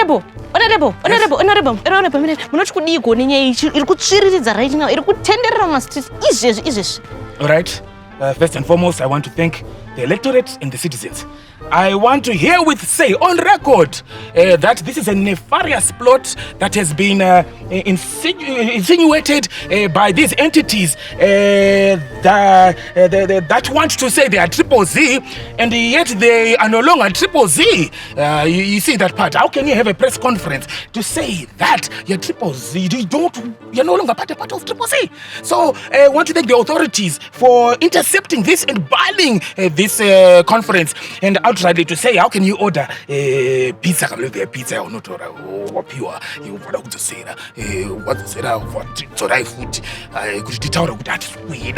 Honorable. Munoti kudiko nenye ichi iri kutsviridza right now, iri kutenderera mastreets izvezvi. All right. First and foremost, I want to thank the electorate and the citizens. I want to herewith say on record that this is a nefarious plot that has been insinuated by these entities that want to say they are Triple Z, and yet they are no longer Triple Z. You see that part? How can you have a press conference to say that you're Triple Z? You're no longer part of Triple Z. So I want to thank the authorities for intercepting this and barring this conference, and outrightly to say, how can you order pizza pizza or not, or pure you want to say what to say what so I food could tell that weed.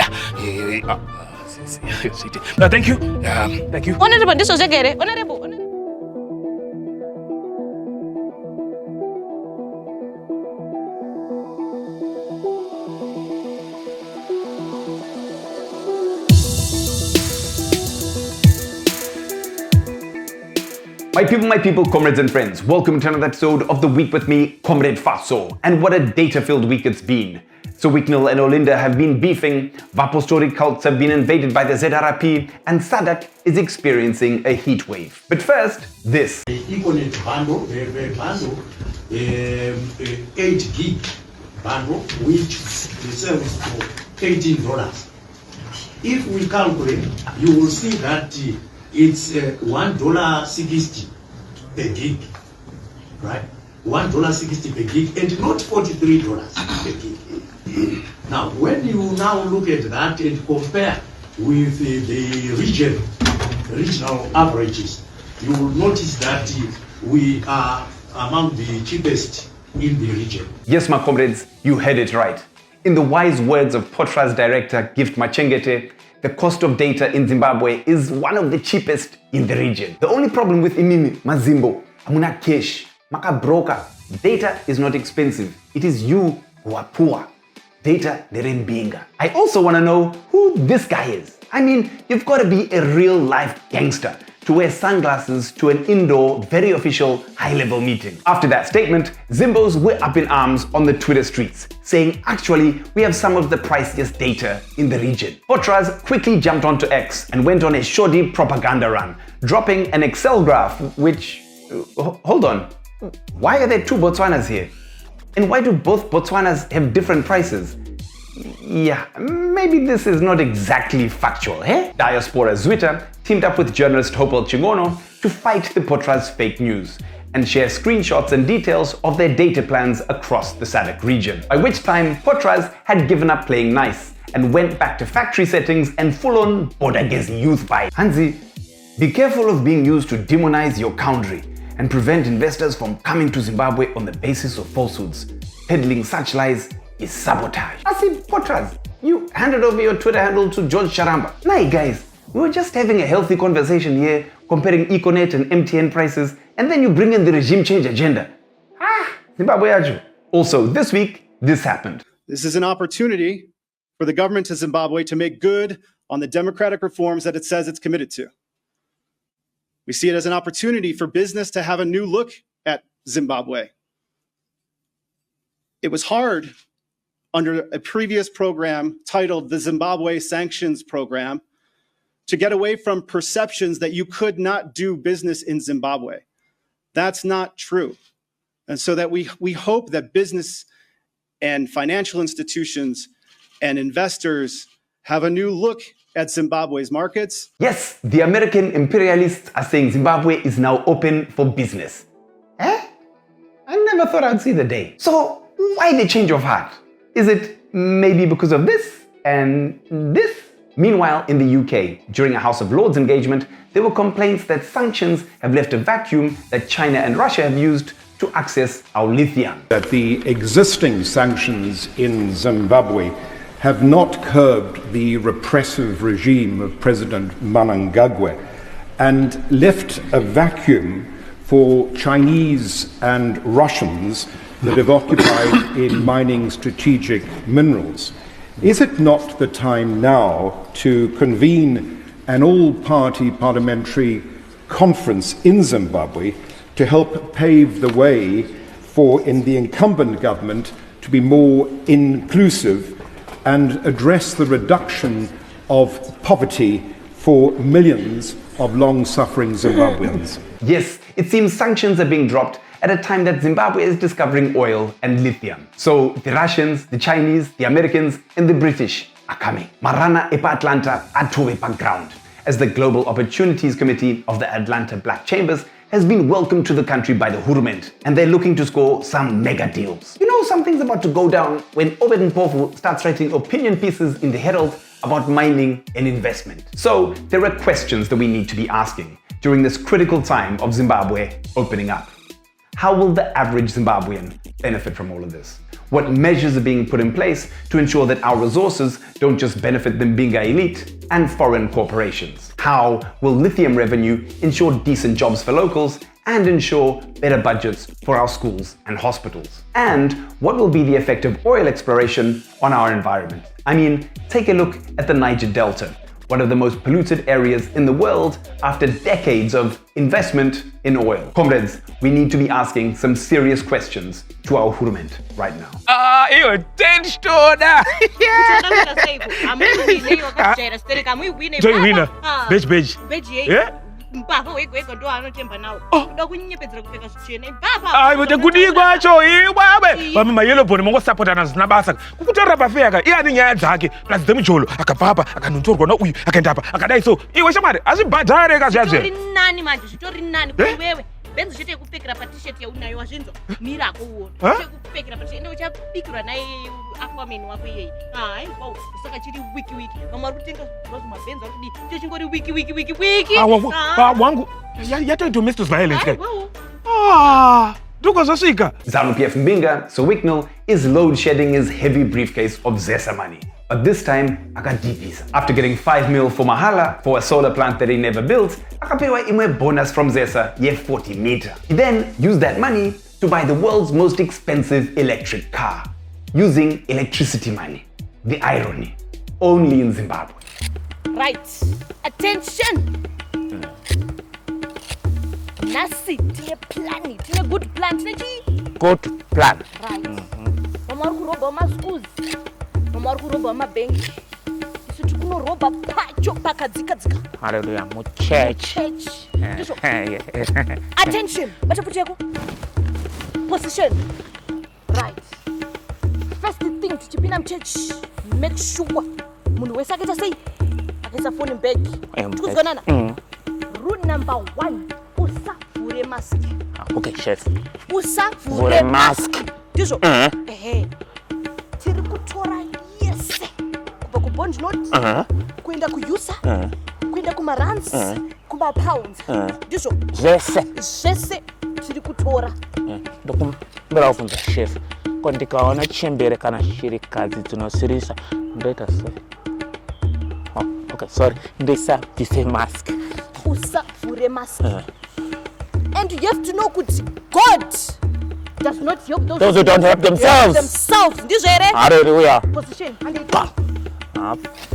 No, thank you. Thank you. Honorable, this was again. Honorable. My people, comrades and friends, welcome to another episode of The Week with me, Comrade Fatso. And what a data-filled week it's been. So Wicknell and Olinda have been beefing, Vapostori cults have been invaded by the ZRP, and SADC is experiencing a heat wave. But first, this. The Econet bundle, the bundle, 8 gig bundle, which sells for $18. If we calculate, you will see that it's $1.60 per gig, right? $1.60 per gig, and not $43 per gig. Now, when you now look at that and compare with the regional averages, you will notice that we are among the cheapest in the region. Yes, my comrades, you heard it right. In the wise words of POTRAZ director Gift Machengete, the cost of data in Zimbabwe is one of the cheapest in the region. The only problem with Imimi, Mazimbo, Amuna Kesh, Maka Broker, data is not expensive. It is you who are poor. Data Nerembinga. I also want to know who this guy is. I mean, you've got to be a real life gangster to wear sunglasses to an indoor, very official, high-level meeting. After that statement, Zimbos were up in arms on the Twitter streets, saying, actually, we have some of the priciest data in the region. POTRAZ quickly jumped onto X and went on a shoddy propaganda run, dropping an Excel graph, which... hold on. Why are there two Botswanas here? And why do both Botswanas have different prices? Yeah, maybe this is not exactly factual, eh? Diaspora Zwita teamed up with journalist Hopel Chingono to fight the POTRAZ fake news and share screenshots and details of their data plans across the SADC region. By which time, POTRAZ had given up playing nice and went back to factory settings and full-on Bodagezi youth vibe. Hansi, be careful of being used to demonize your country and prevent investors from coming to Zimbabwe on the basis of falsehoods. Peddling such lies is sabotage. I see, POTRAZ, you handed over your Twitter handle to George Charamba. Nah, guys, we were just having a healthy conversation here, comparing Econet and MTN prices, and then you bring in the regime change agenda. Zimbabwe aju. Also, this week, this happened. This is an opportunity for the government of Zimbabwe to make good on the democratic reforms that it says it's committed to. We see it as an opportunity for business to have a new look at Zimbabwe. It was hard under a previous program titled the Zimbabwe Sanctions Program to get away from perceptions that you could not do business in Zimbabwe. That's not true. And so that we hope that business and financial institutions and investors have a new look at Zimbabwe's markets. Yes, the American imperialists are saying Zimbabwe is now open for business. I never thought I'd see the day. So why the change of heart? Is it maybe because of this and this? Meanwhile, in the UK, during a House of Lords engagement, there were complaints that sanctions have left a vacuum that China and Russia have used to access our lithium. That the existing sanctions in Zimbabwe have not curbed the repressive regime of President Mnangagwa and left a vacuum for Chinese and Russians that have occupied in mining strategic minerals. Is it not the time now to convene an all-party parliamentary conference in Zimbabwe to help pave the way in the incumbent government to be more inclusive and address the reduction of poverty for millions of long-suffering Zimbabweans. Yes, it seems sanctions are being dropped at a time that Zimbabwe is discovering oil and lithium. So the Russians, the Chinese, the Americans, and the British are coming. Marana epa Atlanta atove background, as the Global Opportunities Committee of the Atlanta Black Chambers has been welcomed to the country by the Hurumende, and they're looking to score some mega deals. You know, something's about to go down when Obed Mpofu starts writing opinion pieces in the Herald about mining and investment. So there are questions that we need to be asking during this critical time of Zimbabwe opening up. How will the average Zimbabwean benefit from all of this? What measures are being put in place to ensure that our resources don't just benefit the Mbinga elite and foreign corporations? How will lithium revenue ensure decent jobs for locals and ensure better budgets for our schools and hospitals? And what will be the effect of oil exploration on our environment? I mean, take a look at the Niger Delta, one of the most polluted areas in the world after decades of investment in oil. Comrades, we need to be asking some serious questions to our Hurumende right now. You're tense, Mpava wegwega ndo anotemba nawo. Kuda kunyepedzera kupfeka zvichena. Kuti kudi kwacho iwawe. Vamwe mayellow bone mongo supportana zina basa. Kukutora pafeka iyani nyaya dzake. Plus demujolo akabva apa akanontorwa na uyu akaenda apa akadai so. Iwe shamari azvibhadhare kazvazve. Zvitori nani manje zvitori nani kuwewe. Benzo chete kupfekera pa t-shirt yaunayo wazvinzo. Mira kuona. Chete kupfekera pa t-shirt ende uchapikirwa naye aquaman wako yeye. Hai, wow, saka chiri wiki. Vamwe kutenga zvinhu mabenzo akudi. Chingori wiki. Wangu yatoita domestic violence. ZRP Mbinga, so Wicknell, is load shedding his heavy briefcase of ZESA money. But this time, akadipisa. After getting 5 mil for Mahala for a solar plant that he never built, akapewa imwe bonus from ZESA ye 40 meter. He then used that money to buy the world's most expensive electric car, using electricity money. The irony, only in Zimbabwe. Right, attention! Nasi, tine plani, tine good plan, tine chi? Good plan. Right. Mama kuroba ma schools. Mama kuroba ma bank. Isu tikuno roba pacho pakadzika. Hallelujah, mu church. Attention, bachaputi yako. Position. Right. First thing tichipina church, make sure munhu wese akaita sei? Akaisa phone in bag. Tikuzwanana. Rule number 1. Usavhure mask. Okay, chef. Usavhure mask. Ndizvo. Tiri kutora yese. Kubva kubond note. Kuenda kuyusa. Kuenda kumarands. Kumapounds. Ndizvo. Zvese tiri kutora. Ndokumbira kubvunza chef. Ko ndikaona chembere kana shirikadzi dzinosirisa ndoita sei? Okay, sorry. Ndisa bvise mask. Usavhure mask. And you have to know that God does not help those who don't help themselves. Ndizvo here? Hallelujah. Position.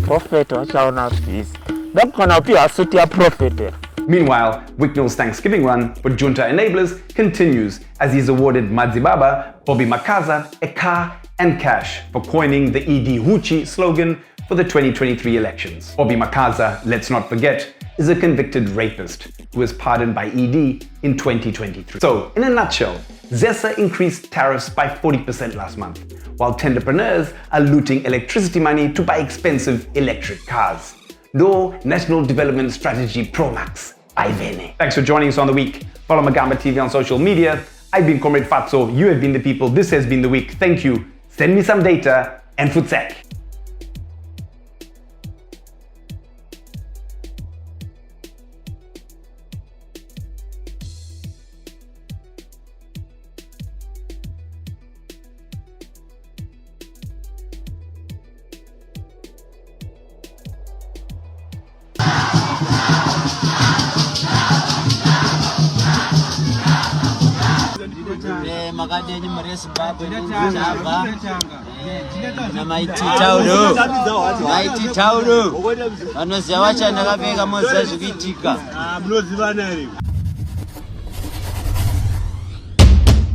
Prophet wachaona bvise. Ndakona upi asuti ya prophet. Meanwhile, Wicknell's Thanksgiving run for junta enablers continues as he's awarded Madzibaba, Bobby Makaza, a car and cash for coining the ED Huchi slogan for the 2023 elections. Bobby Makaza, let's not forget, is a convicted rapist who was pardoned by ED in 2023. So, in a nutshell, ZESA increased tariffs by 40% last month, while tenderpreneurs are looting electricity money to buy expensive electric cars. No National Development Strategy Pro-Max. Ivene. Thanks for joining us on The Week. Follow Magamba TV on social media. I've been Comrade Fatso. You have been the people. This has been The Week. Thank you. Send me some data and futsek. Makadeni muri Zimbabwe ndinzava na maiti tauro vanoziva vacha ndakapfeka moza zvikuitika munozivana here.